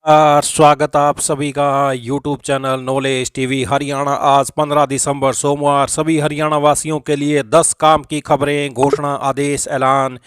स्वागत आप सभी का YouTube channel knowledge TV Haryana. आज 15 दिसंबर सोमवार सभी हरियाणा वासियों के लिए 10 काम की खबरें, घोषणा, आदेश, ऐलान,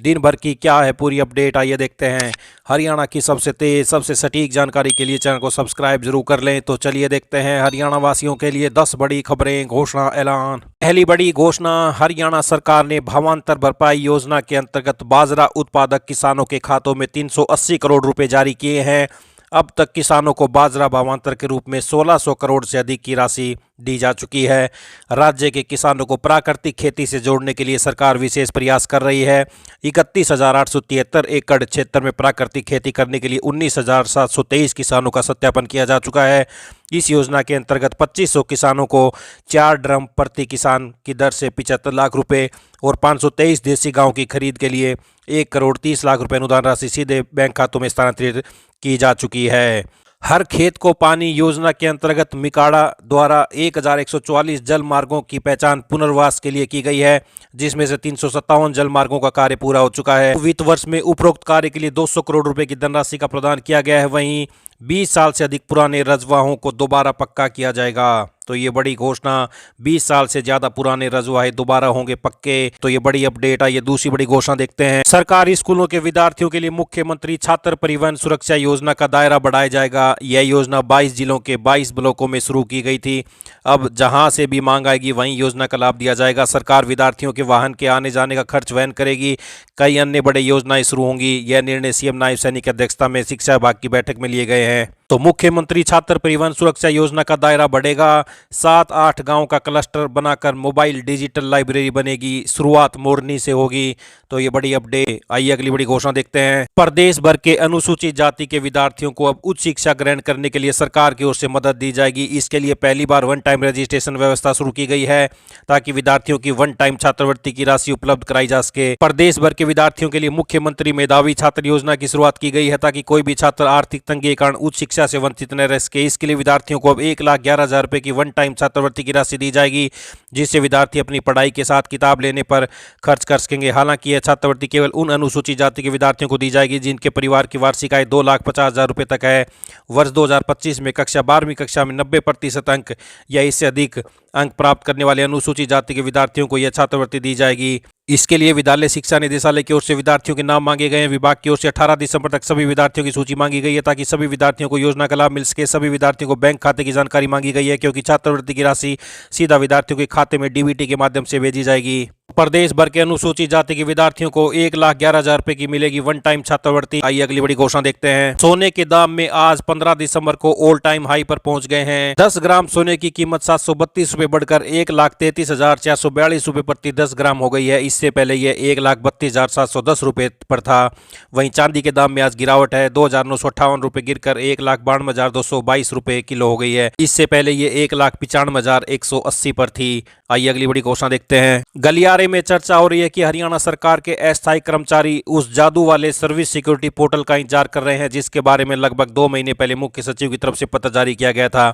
दिन भर की क्या है पूरी अपडेट, आइए देखते हैं। हरियाणा की सबसे तेज सबसे सटीक जानकारी के लिए चैनल को सब्सक्राइब जरूर कर लें। तो चलिए देखते हैं हरियाणा वासियों के लिए 10 बड़ी खबरें, घोषणा, ऐलान। पहली बड़ी घोषणा, हरियाणा सरकार ने भावांतर भरपाई योजना के अंतर्गत बाजरा उत्पादक किसानों के खातों में 380 करोड़ रुपए जारी किए हैं। अब तक किसानों को बाजरा भावांतर के रूप में 1600 करोड़ से अधिक की राशि दी जा चुकी है। राज्य के किसानों को प्राकृतिक खेती से जोड़ने के लिए सरकार विशेष प्रयास कर रही है। 31,873 एकड़ क्षेत्र में प्राकृतिक खेती करने के लिए 19,723 किसानों का सत्यापन किया जा चुका है। इस योजना के अंतर्गत 2500 किसानों को 4 ड्रम प्रति किसान की दर से 75 लाख रुपए और 523 देसी गांव की खरीद के लिए 1 करोड़ 30 लाख रुपए अनुदान राशि सीधे बैंक खातों में स्थानांतरित की जा चुकी है। हर खेत को पानी योजना के अंतर्गत मिकाडा द्वारा 1144 जल मार्गों की पहचान पुनर्वास के लिए की गई है, जिसमें से 357 जल मार्गों का कार्य पूरा हो चुका है। वित्त वर्ष में उपरोक्त कार्य के लिए 200 करोड़ रुपए की धनराशि का प्रदान किया गया है। वहीं 20 साल से अधिक पुराने रजवाहों को दोबारा पक्का किया जाएगा। तो ये बड़ी घोषणा, 20 साल से ज्यादा पुराने रजवाहे दोबारा होंगे पक्के। तो ये बड़ी अपडेट है। ये दूसरी बड़ी घोषणा देखते हैं। सरकारी स्कूलों के विद्यार्थियों के लिए मुख्यमंत्री छात्र परिवहन सुरक्षा योजना का दायरा बढ़ाया जाएगा। यह योजना 22 जिलों के 22 ब्लॉकों में शुरू की गई थी। अब जहां से भी मांग आएगी वहीं योजना का लाभ दिया जाएगा। सरकार विद्यार्थियों के वाहन के आने जाने का खर्च वहन करेगी। कई अन्य बड़े योजनाएं शुरू होंगी। यह निर्णय सीएम नायब सैनी की अध्यक्षता में शिक्षा विभाग की बैठक में लिए गए हैं। तो मुख्यमंत्री छात्र परिवहन सुरक्षा योजना का दायरा बढ़ेगा। 7-8 गांव का क्लस्टर बनाकर मोबाइल डिजिटल लाइब्रेरी बनेगी। शुरुआत मोरनी से होगी। तो ये बड़ी अपडेट। आइए अगली बड़ी घोषणा देखते हैं। प्रदेश भर के अनुसूचित जाति के विद्यार्थियों को अब उच्च शिक्षा ग्रहण करने के लिए सरकार की ओर से मदद दी जाएगी। इसके लिए पहली बार वन टाइम रजिस्ट्रेशन व्यवस्था शुरू की गई है, ताकि विद्यार्थियों की वन टाइम छात्रवृत्ति की राशि उपलब्ध कराई जा सके। प्रदेश भर के विद्यार्थियों के लिए मुख्यमंत्री मेधावी छात्र योजना की शुरुआत की गई है, ताकि कोई भी छात्र आर्थिक तंगी के कारण उच्च शिक्षा से वंचित न रह सके। इसके लिए विद्यार्थियों को अब 1,11,000 रुपए की वन टाइम छात्रवृत्ति की राशि दी जाएगी, जिससे विद्यार्थी अपनी पढ़ाई के साथ किताब लेने पर खर्च कर सकेंगे। हालांकि यह छात्रवृत्ति केवल उन अनुसूचित जाति के विद्यार्थियों को दी जाएगी जिनके परिवार की वार्षिक आय 2,50,000 रुपए तक है। वर्ष 2025 में 12वीं कक्षा में 90% अंक या इससे अधिक अंक प्राप्त करने वाले अनुसूचित जाति के विद्यार्थियों को यह छात्रवृत्ति दी जाएगी। इसके लिए विद्यालय शिक्षा निदेशालय की ओर से विद्यार्थियों के नाम मांगे गए हैं। विभाग की ओर से 18 दिसंबर तक सभी विद्यार्थियों की सूची मांगी गई है, ताकि सभी विद्यार्थियों को योजना का लाभ मिल सके। सभी विद्यार्थियों को बैंक खाते की जानकारी मांगी गई है, क्योंकि छात्रवृत्ति की राशि सीधा विद्यार्थियों के खाते में डीबीटी के माध्यम से भेजी जाएगी। प्रदेश भर के अनुसूचित जाति के विद्यार्थियों को 1,11,000 रुपए की मिलेगी वन टाइम छात्रवृत्ति। आइए अगली बड़ी घोषणा देखते हैं। सोने के दाम में आज 15 दिसंबर को ऑल टाइम हाई पर पहुंच गए हैं। 10 ग्राम सोने की कीमत 732 रुपए बढ़कर 1,33,442 रुपए प्रति 10 ग्राम हो गई है। इससे पहले यह 1,32,710 रुपए पर था। वहीं चांदी के दाम में आज गिरावट है। 2,958 रुपए गिरकर 1,92,222 रुपए किलो हो गई है। इससे पहले ये 1,95,180 पर थी। आइए अगली बड़ी घोषणा देखते हैं। गलियारे में चर्चा हो रही है कि हरियाणा सरकार के अस्थायी कर्मचारी उस जादू वाले सर्विस सिक्योरिटी पोर्टल का इंतजार कर रहे हैं, जिसके बारे में लगभग 2 महीने पहले मुख्य सचिव की तरफ से पत्र जारी किया गया था।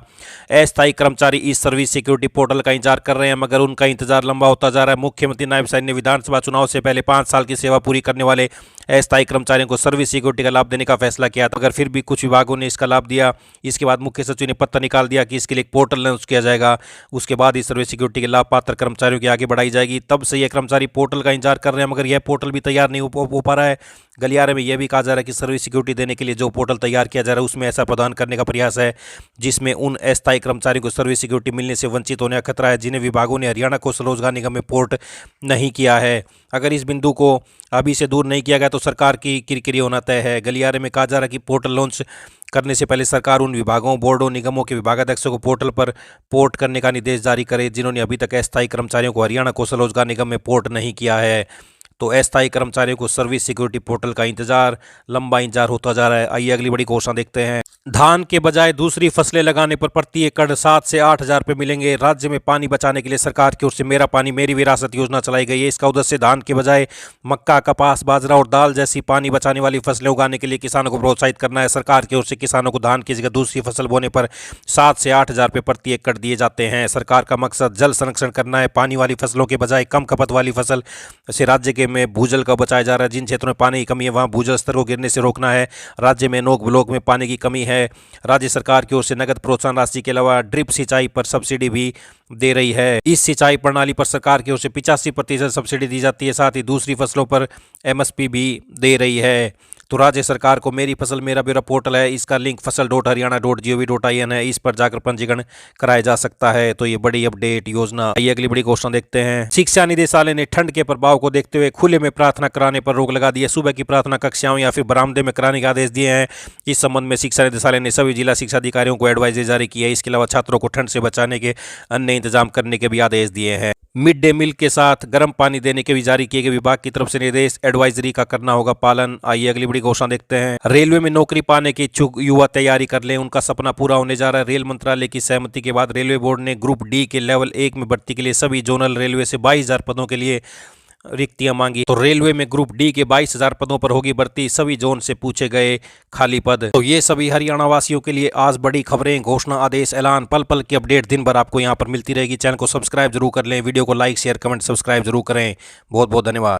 अस्थायी कर्मचारी इस सर्विस सिक्योरिटी पोर्टल का इंतजार कर रहे हैं, मगर उनका इंतजार लंबा होता जा रहा है। मुख्यमंत्री नायब सैनी ने विधानसभा चुनाव से पहले 5 साल की सेवा पूरी करने वाले अस्थायी कर्मचारियों को सर्विस सिक्योरिटी का लाभ देने का फैसला किया था, मगर फिर भी कुछ विभागों ने इसका लाभ दिया। इसके बाद मुख्य सचिव ने पत्र निकाल दिया कि इसके लिए एक पोर्टल लॉन्च किया जाएगा। उसके बाद इस सर्विस सिक्योरिटी के लाभ पात्र कर्मचारियों की आगे बढ़ाई जाएगी। तब से यह कर्मचारी पोर्टल का इंतजार कर रहे हैं, मगर यह पोर्टल भी तैयार नहीं हो पा रहा है। गलियारे में यह भी कहा जा रहा है कि सर्विस सिक्योरिटी देने के लिए जो पोर्टल तैयार किया जा रहा है उसमें ऐसा प्रदान करने का प्रयास है, जिसमें उन अस्थायी कर्मचारियों को सर्विस सिक्योरिटी मिलने से वंचित होने का खतरा है, जिन्हें विभागों ने हरियाणा कौशल रोजगार निगम में पोर्ट नहीं किया है। अगर इस बिंदु को अभी से दूर नहीं किया गया तो सरकार की किरकिरी होना तय है। गलियारे में कहा जा रहा है कि पोर्टल लॉन्च करने से पहले सरकार उन विभागों, बोर्डों, निगमों के विभागाध्यक्षों को पोर्टल पर पोर्ट करने का निर्देश जारी करे, जिन्होंने अभी तक अस्थायी कर्मचारियों को हरियाणा कौशल रोजगार निगम में पोर्ट नहीं किया है। तो अस्थायी कर्मचारियों को सर्विस सिक्योरिटी पोर्टल का इंतजार, लंबा इंतजार होता जा रहा है। आइए अगली बड़ी घोषणा देखते हैं। धान के बजाय दूसरी फसलें लगाने पर प्रति एकड़ 7 से 8 हजार रुपये मिलेंगे। राज्य में पानी बचाने के लिए सरकार की ओर से मेरा पानी मेरी विरासत योजना चलाई गई है। इसका उद्देश्य धान के बजाय मक्का, कपास, बाजरा और दाल जैसी पानी बचाने वाली फसलें उगाने के लिए किसानों को प्रोत्साहित करना है। सरकार की ओर से किसानों को धान की जगह दूसरी फसल बोने पर 7 से 8 हजार रुपये प्रति एकड़ दिए जाते हैं। सरकार का मकसद जल संरक्षण करना है। पानी वाली फसलों के बजाय कम खपत वाली फसल से राज्य के में भूजल का बचाया जा रहा है। जिन क्षेत्रों में पानी की कमी है वहाँ भूजल स्तर को गिरने से रोकना है। राज्य में नोक ब्लॉक में पानी की कमी है। राज्य सरकार की ओर से नगद प्रोत्साहन राशि के अलावा ड्रिप सिंचाई पर सब्सिडी भी दे रही है। इस सिंचाई प्रणाली पर सरकार की ओर से 85% सब्सिडी दी जाती है। साथ ही दूसरी फसलों पर एमएसपी भी दे रही है। तो राज्य सरकार को मेरी फसल मेरा ब्यौरा पोर्टल है, इसका लिंक फसल.haryana.gov.in है। इस पर जाकर पंजीकरण कराया जा सकता है। तो ये बड़ी अपडेट योजना। ये अगली बड़ी घोषणा देखते हैं। शिक्षा निदेशालय ने ठंड के प्रभाव को देखते हुए खुले में प्रार्थना कराने पर रोक लगा दी है। सुबह की प्रार्थना कक्षाओं या फिर बरामदे में कराने के आदेश दिए हैं। इस संबंध में शिक्षा निदेशालय ने सभी जिला शिक्षा अधिकारियों को एडवाइजरी जारी की है। इसके अलावा छात्रों को ठंड से बचाने के अन्य इंतजाम करने के भी आदेश दिए हैं। मिड डे मील के साथ गर्म पानी देने के भी जारी किए गए। विभाग की तरफ से निर्देश, एडवाइजरी का करना होगा पालन। आइए अगली बड़ी घोषणा देखते हैं। रेलवे में नौकरी पाने के इच्छुक युवा तैयारी कर लें, उनका सपना पूरा होने जा रहा है। रेल मंत्रालय की सहमति के बाद रेलवे बोर्ड ने ग्रुप डी के लेवल 1 में भर्ती के लिए सभी जोनल रेलवे से 22,000 पदों के लिए रिक्तियां मांगी। तो रेलवे में ग्रुप डी के 22,000 पदों पर होगी भर्ती। सभी जोन से पूछे गए खाली पद। तो ये सभी हरियाणा वासियों के लिए आज बड़ी खबरें, घोषणा, आदेश, ऐलान, पल पल की अपडेट दिन भर आपको यहाँ पर मिलती रहेगी। चैनल को सब्सक्राइब जरूर कर लें। वीडियो को लाइक, शेयर, कमेंट, सब्सक्राइब जरूर करें। बहुत बहुत धन्यवाद।